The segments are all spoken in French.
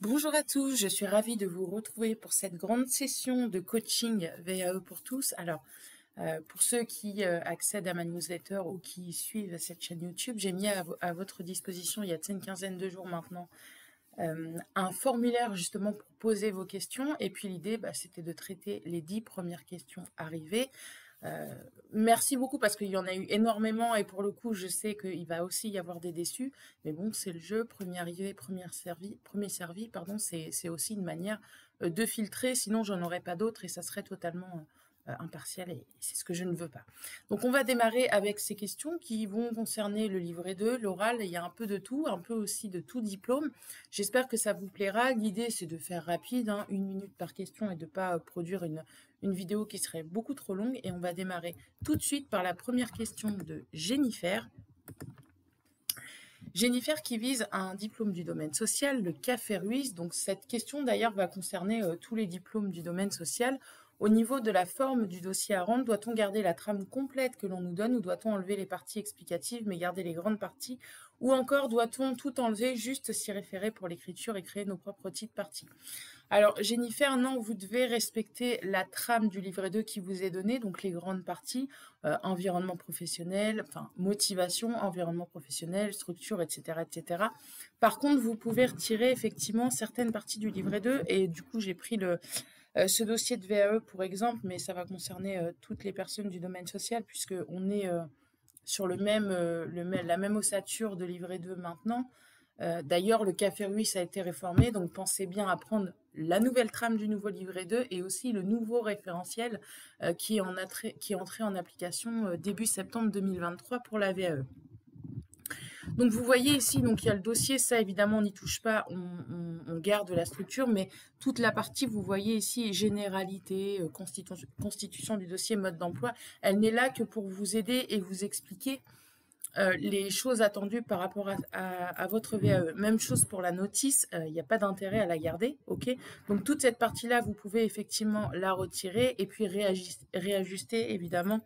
Bonjour à tous, je suis ravie de vous retrouver pour cette grande session de coaching VAE pour tous. Alors, pour ceux qui accèdent à ma newsletter ou qui suivent cette chaîne YouTube, j'ai mis à votre disposition il y a une quinzaine de jours maintenant un formulaire justement pour poser vos questions. Et puis l'idée, c'était de traiter les 10 premières questions arrivées. Merci beaucoup parce qu'il y en a eu énormément et pour le coup, je sais qu'il va aussi y avoir des déçus. Mais bon, c'est le jeu, premier arrivé, premier servi, pardon, c'est aussi une manière de filtrer, sinon j'en aurais pas d'autres et ça serait totalement impartial et c'est ce que je ne veux pas. Donc on va démarrer avec ces questions qui vont concerner le livret 2, l'oral, il y a un peu de tout, un peu aussi de tout diplôme. J'espère que ça vous plaira. L'idée c'est de faire rapide, 1 minute par question et de ne pas produire une vidéo qui serait beaucoup trop longue et on va démarrer tout de suite par la première question de Jennifer. Jennifer qui vise un diplôme du domaine social, le Café Ruiz. Donc cette question d'ailleurs va concerner tous les diplômes du domaine social. Au niveau de la forme du dossier à rendre, doit-on garder la trame complète que l'on nous donne ou doit-on enlever les parties explicatives mais garder les grandes parties? Ou encore doit-on tout enlever, juste s'y référer pour l'écriture et créer nos propres petites parties? Alors, Jennifer, non, vous devez respecter la trame du livret 2 qui vous est donné, donc les grandes parties, environnement professionnel, enfin, motivation, environnement professionnel, structure, etc., etc. Par contre, vous pouvez retirer effectivement certaines parties du livret 2, et du coup, j'ai pris ce dossier de VAE pour exemple, mais ça va concerner toutes les personnes du domaine social, puisqu'on est sur la même ossature de livret 2 maintenant. D'ailleurs, le Café Ruisse a été réformé, donc pensez bien à prendre la nouvelle trame du nouveau livret 2 et aussi le nouveau référentiel qui est entré en application début septembre 2023 pour la VAE. Donc vous voyez ici, donc il y a le dossier, ça évidemment on n'y touche pas, on garde la structure, mais toute la partie, vous voyez ici, généralité, constitution du dossier, mode d'emploi, elle n'est là que pour vous aider et vous expliquer les choses attendues par rapport à votre VAE. Même chose pour la notice, il n'y a pas d'intérêt à la garder, ok? Donc toute cette partie-là, vous pouvez effectivement la retirer et puis réajuster évidemment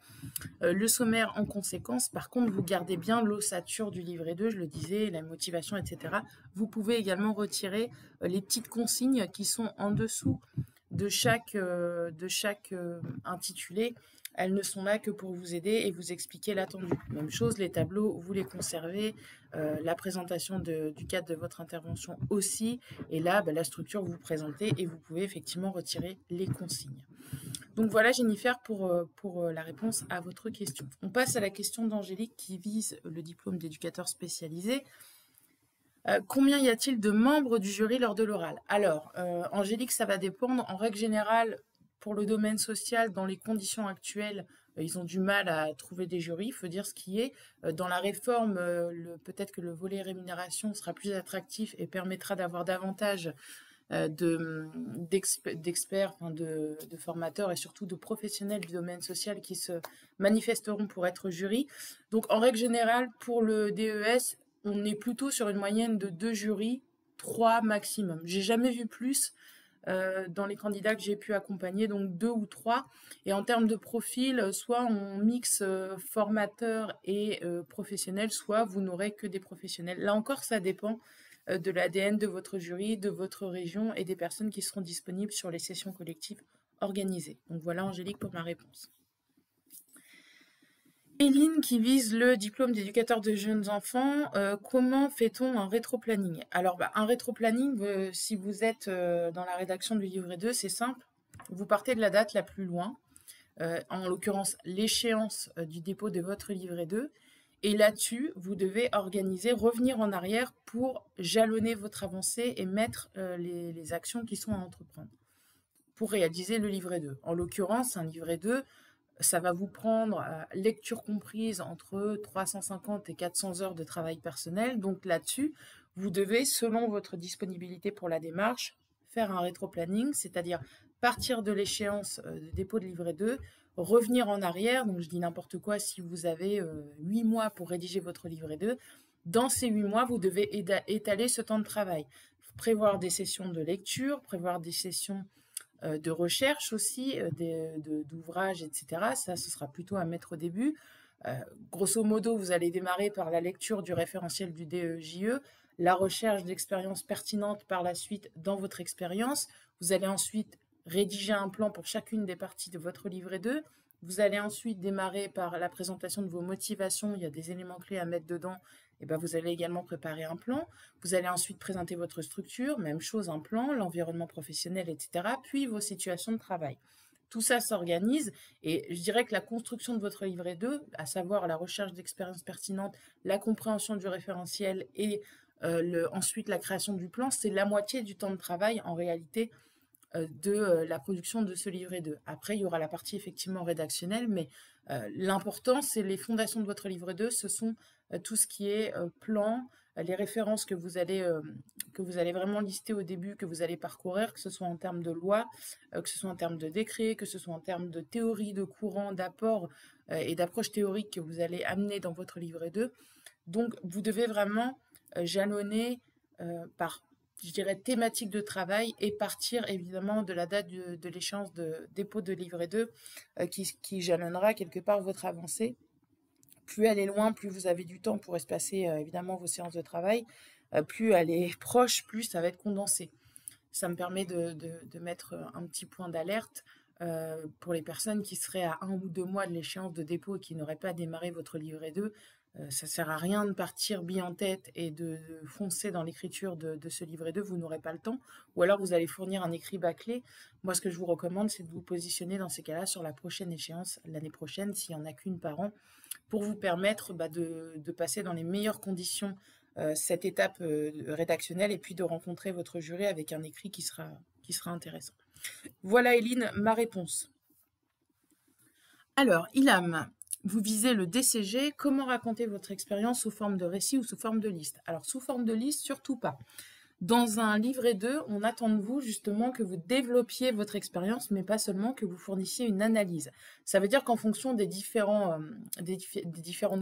le sommaire en conséquence. Par contre, vous gardez bien l'ossature du livret 2, je le disais, la motivation, etc. Vous pouvez également retirer les petites consignes qui sont en dessous de chaque intitulé. Elles ne sont là que pour vous aider et vous expliquer l'attendu. Même chose, les tableaux, vous les conservez, la présentation du cadre de votre intervention aussi. Et là, la structure, vous présentez et vous pouvez effectivement retirer les consignes. Donc voilà, Jennifer, pour la réponse à votre question. On passe à la question d'Angélique qui vise le diplôme d'éducateur spécialisé. Combien y a-t-il de membres du jury lors de l'oral? Alors, Angélique, ça va dépendre. En règle générale, pour le domaine social, dans les conditions actuelles, ils ont du mal à trouver des jurys, il faut dire ce qui est. Dans la réforme, peut-être que le volet rémunération sera plus attractif et permettra d'avoir davantage d'experts, de formateurs et surtout de professionnels du domaine social qui se manifesteront pour être jury. Donc, en règle générale, pour le DES, on est plutôt sur une moyenne de 2 jurys, 3 maximum. J'ai jamais vu plus dans les candidats que j'ai pu accompagner, donc 2 ou 3. Et en termes de profil, soit on mixe formateur et professionnel, soit vous n'aurez que des professionnels. Là encore, ça dépend de l'ADN de votre jury, de votre région et des personnes qui seront disponibles sur les sessions collectives organisées. Donc voilà, Angélique, pour ma réponse. Éline qui vise le diplôme d'éducateur de jeunes enfants, comment fait-on un rétroplanning? Alors, un rétroplanning, si vous êtes dans la rédaction du livret 2, c'est simple. Vous partez de la date la plus loin, en l'occurrence l'échéance du dépôt de votre livret 2, et là-dessus, vous devez revenir en arrière pour jalonner votre avancée et mettre les actions qui sont à entreprendre pour réaliser le livret 2. En l'occurrence, un livret 2, ça va vous prendre, lecture comprise, entre 350 et 400 heures de travail personnel. Donc là-dessus, vous devez, selon votre disponibilité pour la démarche, faire un rétroplanning, c'est-à-dire partir de l'échéance de dépôt de livret 2, revenir en arrière. Donc je dis n'importe quoi, si vous avez 8 mois pour rédiger votre livret 2, dans ces 8 mois, vous devez étaler ce temps de travail. Prévoir des sessions de lecture, prévoir des sessions de recherche aussi, d'ouvrages, etc. Ça, ce sera plutôt à mettre au début. Grosso modo, vous allez démarrer par la lecture du référentiel du DEJE. la recherche d'expériences pertinentes par la suite dans votre expérience. Vous allez ensuite rédiger un plan pour chacune des parties de votre livret 2. Vous allez ensuite démarrer par la présentation de vos motivations. Il y a des éléments clés à mettre dedans. Et ben vous allez également préparer un plan. Vous allez ensuite présenter votre structure, même chose, un plan, l'environnement professionnel, etc. Puis vos situations de travail. Tout ça s'organise et je dirais que la construction de votre livret 2, à savoir la recherche d'expériences pertinentes, la compréhension du référentiel et ensuite la création du plan, c'est la moitié du temps de travail en réalité de la production de ce livret 2. Après, il y aura la partie effectivement rédactionnelle, mais l'important, c'est les fondations de votre livret 2, ce sont tout ce qui est plan, les références que vous allez vraiment lister au début, que vous allez parcourir, que ce soit en termes de loi, que ce soit en termes de décret, que ce soit en termes de théorie, de courant, d'apport et d'approche théorique que vous allez amener dans votre livret 2. Donc, vous devez vraiment jalonner par, je dirais, thématique de travail et partir évidemment de la date de l'échéance de dépôt de livret 2 qui jalonnera quelque part votre avancée. Plus elle est loin, plus vous avez du temps pour espacer évidemment vos séances de travail, plus elle est proche, plus ça va être condensé. Ça me permet de mettre un petit point d'alerte pour les personnes qui seraient à 1 ou 2 mois de l'échéance de dépôt et qui n'auraient pas démarré votre livret 2. Ça ne sert à rien de partir bille en tête et de foncer dans l'écriture de ce livret 2, vous n'aurez pas le temps. Ou alors vous allez fournir un écrit bâclé. Moi, ce que je vous recommande, c'est de vous positionner dans ces cas-là sur la prochaine échéance, l'année prochaine, s'il n'y en a qu'une par an, pour vous permettre de passer dans les meilleures conditions cette étape rédactionnelle et puis de rencontrer votre jury avec un écrit qui sera intéressant. Voilà, Eline, ma réponse. Alors, Ilham, vous visez le DCG. Comment raconter votre expérience sous forme de récit ou sous forme de liste? Alors, sous forme de liste, surtout pas. Dans un livret 2, on attend de vous justement que vous développiez votre expérience, mais pas seulement que vous fournissiez une analyse. Ça veut dire qu'en fonction des différentes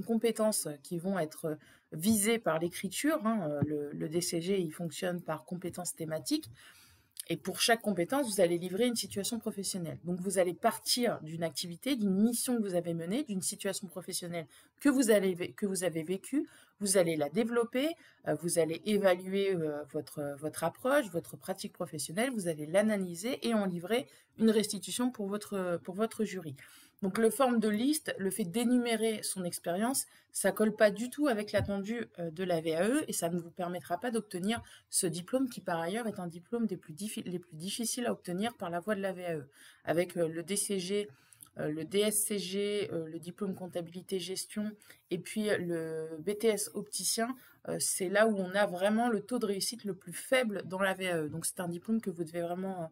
compétences qui vont être visées par l'écriture, le DCG, il fonctionne par compétences thématiques, et pour chaque compétence, vous allez livrer une situation professionnelle. Donc, vous allez partir d'une activité, d'une mission que vous avez menée, d'une situation professionnelle que vous avez vécue. Vous allez la développer, vous allez évaluer votre approche, votre pratique professionnelle, vous allez l'analyser et en livrer une restitution pour votre jury. Donc, le forme de liste, le fait d'énumérer son expérience, ça colle pas du tout avec l'attendu de la VAE et ça ne vous permettra pas d'obtenir ce diplôme qui, par ailleurs, est un diplôme les plus difficiles à obtenir par la voie de la VAE. Avec le DCG, le DSCG, le diplôme comptabilité-gestion et puis le BTS opticien, c'est là où on a vraiment le taux de réussite le plus faible dans la VAE. Donc, c'est un diplôme que vous devez vraiment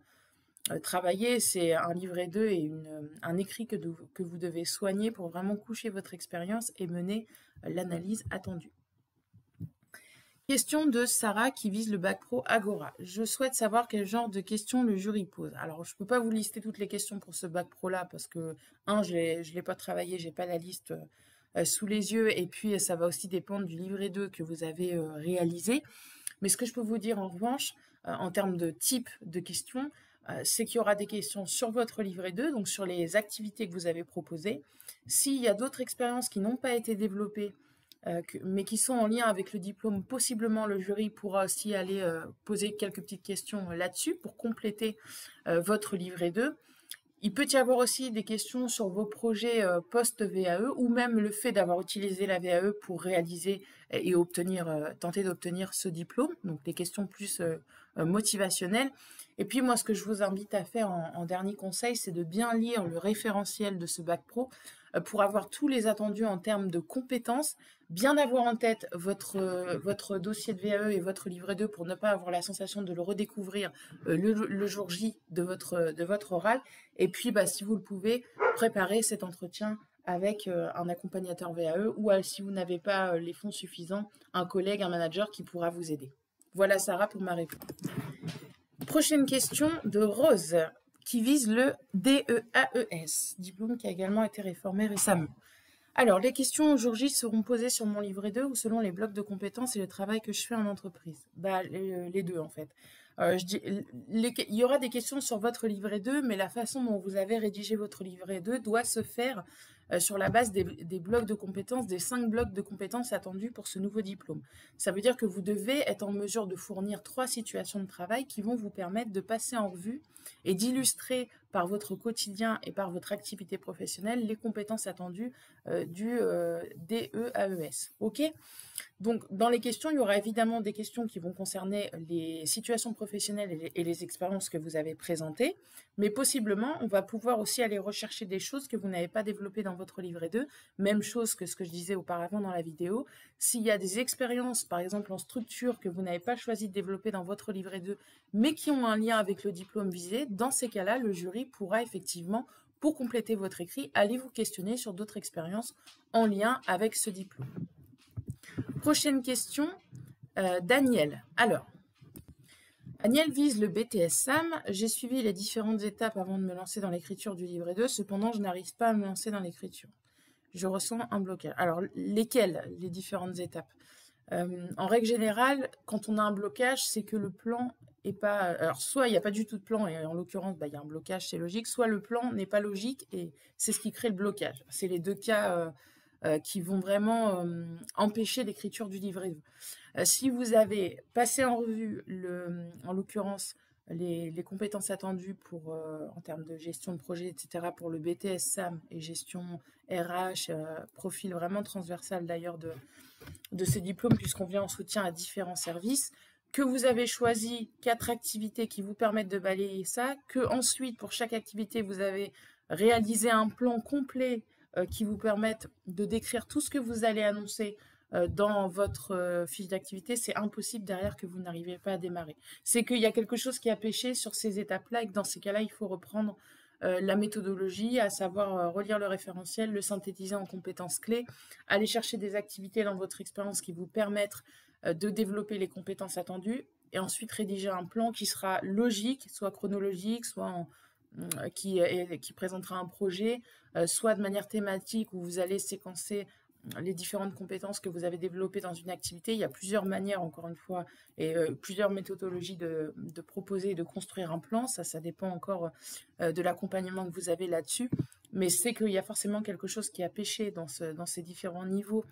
travailler, c'est un livret 2 et un écrit que vous devez soigner pour vraiment coucher votre expérience et mener l'analyse attendue. Question de Sarah qui vise le bac pro Agora. Je souhaite savoir quel genre de questions le jury pose. Alors, je ne peux pas vous lister toutes les questions pour ce bac pro-là parce que, je l'ai pas travaillé, j'ai pas la liste sous les yeux et puis ça va aussi dépendre du livret 2 que vous avez réalisé. Mais ce que je peux vous dire en revanche, en termes de type de questions, c'est qu'il y aura des questions sur votre livret 2, donc sur les activités que vous avez proposées. S'il y a d'autres expériences qui n'ont pas été développées, mais qui sont en lien avec le diplôme, possiblement le jury pourra aussi aller poser quelques petites questions là-dessus pour compléter votre livret 2. Il peut y avoir aussi des questions sur vos projets post-VAE ou même le fait d'avoir utilisé la VAE pour réaliser et tenter d'obtenir ce diplôme, donc des questions plus motivationnelles. Et puis moi, ce que je vous invite à faire en dernier conseil, c'est de bien lire le référentiel de ce bac pro pour avoir tous les attendus en termes de compétences, bien avoir en tête votre dossier de VAE et votre livret 2 pour ne pas avoir la sensation de le redécouvrir le jour J de votre oral. Et puis, si vous le pouvez, préparer cet entretien avec un accompagnateur VAE ou si vous n'avez pas les fonds suffisants, un collègue, un manager qui pourra vous aider. Voilà Sarah pour ma réponse. Prochaine question de Rose qui vise le DEAES, diplôme qui a également été réformé récemment. Alors, les questions au jour J seront posées sur mon livret 2 ou selon les blocs de compétences et le travail que je fais en entreprise. Les deux en fait. Il y aura des questions sur votre livret 2, mais la façon dont vous avez rédigé votre livret 2 doit se faire sur la base des blocs de compétences, des 5 blocs de compétences attendus pour ce nouveau diplôme. Ça veut dire que vous devez être en mesure de fournir 3 situations de travail qui vont vous permettre de passer en revue et d'illustrer par votre quotidien et par votre activité professionnelle les compétences attendues du DEAES. OK ? Donc, dans les questions, il y aura évidemment des questions qui vont concerner les situations professionnelles et les expériences que vous avez présentées, mais possiblement, on va pouvoir aussi aller rechercher des choses que vous n'avez pas développées dans votre livret 2, même chose que ce que je disais auparavant dans la vidéo. S'il y a des expériences, par exemple en structure, que vous n'avez pas choisi de développer dans votre livret 2, mais qui ont un lien avec le diplôme visé, dans ces cas-là, le jury pourra effectivement, pour compléter votre écrit, aller vous questionner sur d'autres expériences en lien avec ce diplôme. Prochaine question, Daniel. Alors, Daniel vise le BTS SAM. J'ai suivi les différentes étapes avant de me lancer dans l'écriture du livret 2. Cependant, je n'arrive pas à me lancer dans l'écriture. Je ressens un blocage. Alors, lesquelles, les différentes étapes? En règle générale, quand on a un blocage, c'est que le plan est pas... Alors, soit il n'y a pas du tout de plan, et en l'occurrence, il y a un blocage, c'est logique, soit le plan n'est pas logique, et c'est ce qui crée le blocage. C'est les deux cas qui vont vraiment empêcher l'écriture du livret 2. Si vous avez passé en revue, en l'occurrence, les compétences attendues pour, en termes de gestion de projet, etc., pour le BTS SAM et gestion RH, profil vraiment transversal d'ailleurs de ces diplômes, puisqu'on vient en soutien à différents services, que vous avez choisi 4 activités qui vous permettent de balayer ça, que ensuite, pour chaque activité, vous avez réalisé un plan complet qui vous permettent de décrire tout ce que vous allez annoncer dans votre fiche d'activité. C'est impossible derrière que vous n'arrivez pas à démarrer. C'est qu'il y a quelque chose qui a péché sur ces étapes-là et que dans ces cas-là, il faut reprendre la méthodologie, à savoir relire le référentiel, le synthétiser en compétences clés, aller chercher des activités dans votre expérience qui vous permettent de développer les compétences attendues et ensuite rédiger un plan qui sera logique, soit chronologique, soit qui présentera un projet, soit de manière thématique où vous allez séquencer les différentes compétences que vous avez développées dans une activité. Il y a plusieurs manières, encore une fois, et plusieurs méthodologies de proposer et de construire un plan. Ça dépend encore de l'accompagnement que vous avez là-dessus. Mais c'est qu'il y a forcément quelque chose qui a péché dans ces différents niveaux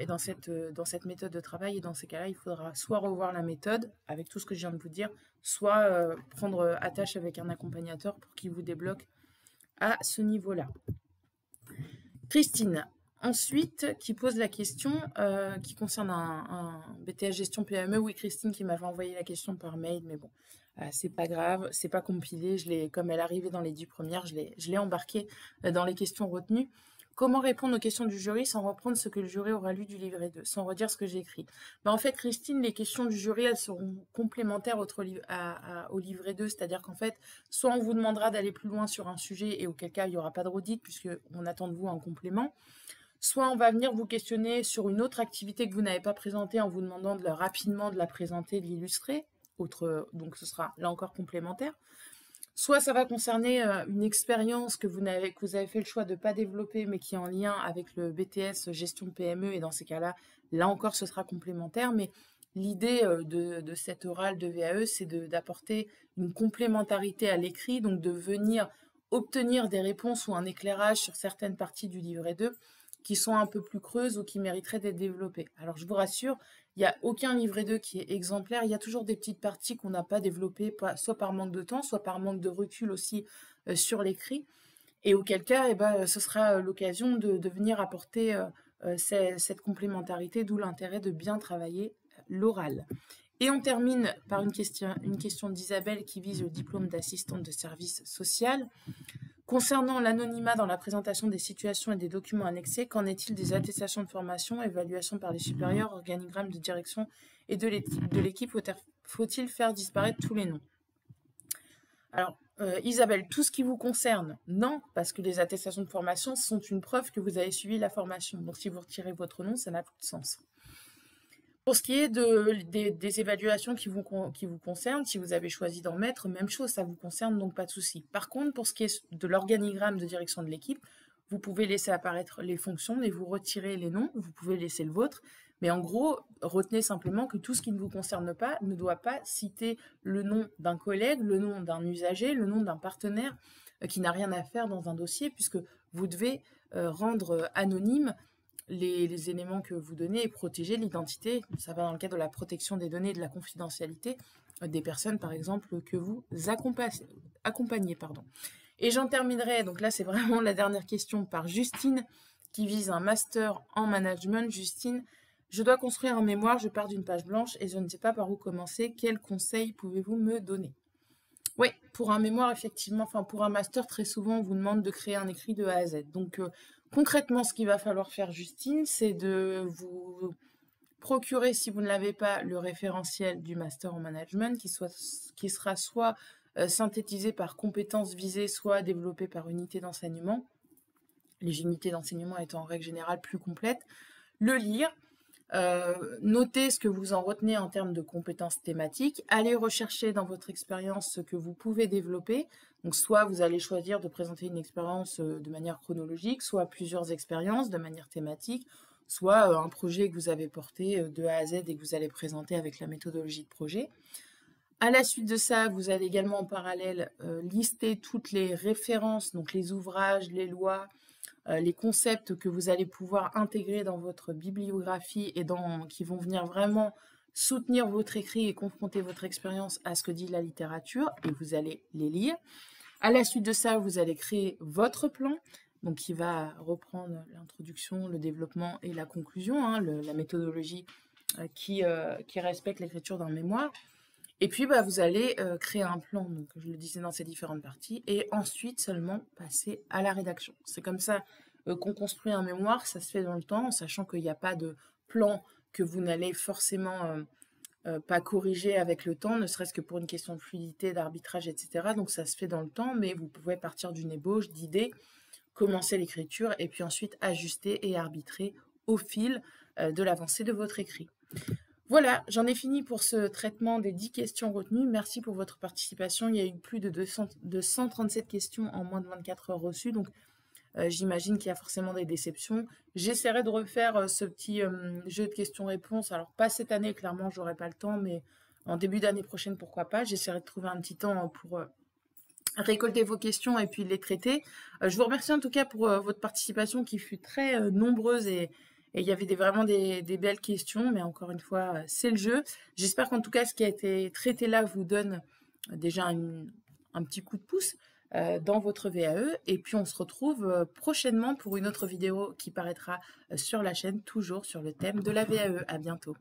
et dans cette méthode de travail. Et dans ces cas-là, il faudra soit revoir la méthode avec tout ce que je viens de vous dire, soit prendre attache avec un accompagnateur pour qu'il vous débloque à ce niveau-là. Christine, ensuite, qui pose la question qui concerne un BTS gestion PME. Oui, Christine qui m'avait envoyé la question par mail, mais bon, c'est pas grave, c'est pas compilé. Comme elle arrivait dans les 10 premières, je l'ai embarqué dans les questions retenues. Comment répondre aux questions du jury sans reprendre ce que le jury aura lu du livret 2, sans redire ce que j'ai écrit? En fait, Christine, les questions du jury, elles seront complémentaires au livret 2, c'est-à-dire qu'en fait, soit on vous demandera d'aller plus loin sur un sujet, et auquel cas, il n'y aura pas de redite, puisqu'on attend de vous un complément, soit on va venir vous questionner sur une autre activité que vous n'avez pas présentée en vous demandant rapidement de la présenter, de l'illustrer, donc ce sera là encore complémentaire. Soit ça va concerner une expérience que vous avez fait le choix de ne pas développer, mais qui est en lien avec le BTS gestion PME, et dans ces cas-là, là encore, ce sera complémentaire. Mais l'idée de cet oral de VAE, c'est d'apporter une complémentarité à l'écrit, donc de venir obtenir des réponses ou un éclairage sur certaines parties du livret 2 qui sont un peu plus creuses ou qui mériteraient d'être développées. Alors, je vous rassure, il n'y a aucun livret 2 qui est exemplaire. Il y a toujours des petites parties qu'on n'a pas développées, soit par manque de temps, soit par manque de recul aussi sur l'écrit. Et auquel cas, ce sera l'occasion de venir apporter cette complémentarité, d'où l'intérêt de bien travailler l'oral. Et on termine par une question d'Isabelle qui vise le diplôme d'assistante de service social. Concernant l'anonymat dans la présentation des situations et des documents annexés, qu'en est-il des attestations de formation, évaluation par les supérieurs, organigramme de direction et de l'équipe? Faut-il faire disparaître tous les noms? Alors, Isabelle, tout ce qui vous concerne, non, parce que les attestations de formation sont une preuve que vous avez suivi la formation. Donc, si vous retirez votre nom, ça n'a plus de sens. Pour ce qui est des évaluations qui vous concernent, si vous avez choisi d'en mettre, même chose, ça vous concerne, donc pas de souci. Par contre, pour ce qui est de l'organigramme de direction de l'équipe, vous pouvez laisser apparaître les fonctions, mais vous retirez les noms, vous pouvez laisser le vôtre. Mais en gros, retenez simplement que tout ce qui ne vous concerne pas ne doit pas citer le nom d'un collègue, le nom d'un usager, le nom d'un partenaire qui n'a rien à faire dans un dossier, puisque vous devez rendre anonymes les éléments que vous donnez et protéger l'identité. Ça va dans le cadre de la protection des données et de la confidentialité des personnes, par exemple, que vous accompagnez. Pardon. Et j'en terminerai, donc là c'est vraiment la dernière question, par Justine, qui vise un master en management. Justine, je dois construire un mémoire, je pars d'une page blanche et je ne sais pas par où commencer. Quels conseils pouvez-vous me donner? Oui, pour un mémoire, effectivement, enfin pour un master, très souvent, on vous demande de créer un écrit de A à Z. Donc concrètement, ce qu'il va falloir faire, Justine, c'est de vous procurer, si vous ne l'avez pas, le référentiel du master en management qui sera soit synthétisé par compétences visées, soit développé par unité d'enseignement. Les unités d'enseignement étant en règle générale plus complètes. Le lire, notez ce que vous en retenez en termes de compétences thématiques, allez rechercher dans votre expérience ce que vous pouvez développer. Donc soit vous allez choisir de présenter une expérience de manière chronologique, soit plusieurs expériences de manière thématique, soit un projet que vous avez porté de A à Z et que vous allez présenter avec la méthodologie de projet. À la suite de ça, vous allez également en parallèle lister toutes les références, donc les ouvrages, les lois, les concepts que vous allez pouvoir intégrer dans votre bibliographie et qui vont venir vraiment soutenir votre écrit et confronter votre expérience à ce que dit la littérature, et vous allez les lire. À la suite de ça, vous allez créer votre plan, donc qui va reprendre l'introduction, le développement et la conclusion, hein, la méthodologie qui respecte l'écriture d'un mémoire. Et puis, vous allez créer un plan, donc je le disais dans ces différentes parties, et ensuite seulement passer à la rédaction. C'est comme ça qu'on construit un mémoire, ça se fait dans le temps, en sachant qu'il n'y a pas de plan que vous n'allez forcément pas corriger avec le temps, ne serait-ce que pour une question de fluidité, d'arbitrage, etc. Donc ça se fait dans le temps, mais vous pouvez partir d'une ébauche, d'idées, commencer l'écriture, et puis ensuite ajuster et arbitrer au fil de l'avancée de votre écrit. Voilà, j'en ai fini pour ce traitement des 10 questions retenues. Merci pour votre participation. Il y a eu plus de 137 questions en moins de 24 heures reçues, donc j'imagine qu'il y a forcément des déceptions. J'essaierai de refaire ce petit jeu de questions-réponses. Alors, pas cette année, clairement, j'aurai pas le temps, mais en début d'année prochaine, pourquoi pas. J'essaierai de trouver un petit temps pour récolter vos questions et puis les traiter. Je vous remercie en tout cas pour votre participation qui fut très nombreuse et il y avait vraiment des belles questions, mais encore une fois, c'est le jeu. J'espère qu'en tout cas, ce qui a été traité là vous donne déjà un petit coup de pouce dans votre VAE. Et puis, on se retrouve prochainement pour une autre vidéo qui paraîtra sur la chaîne, toujours sur le thème de la VAE. À bientôt.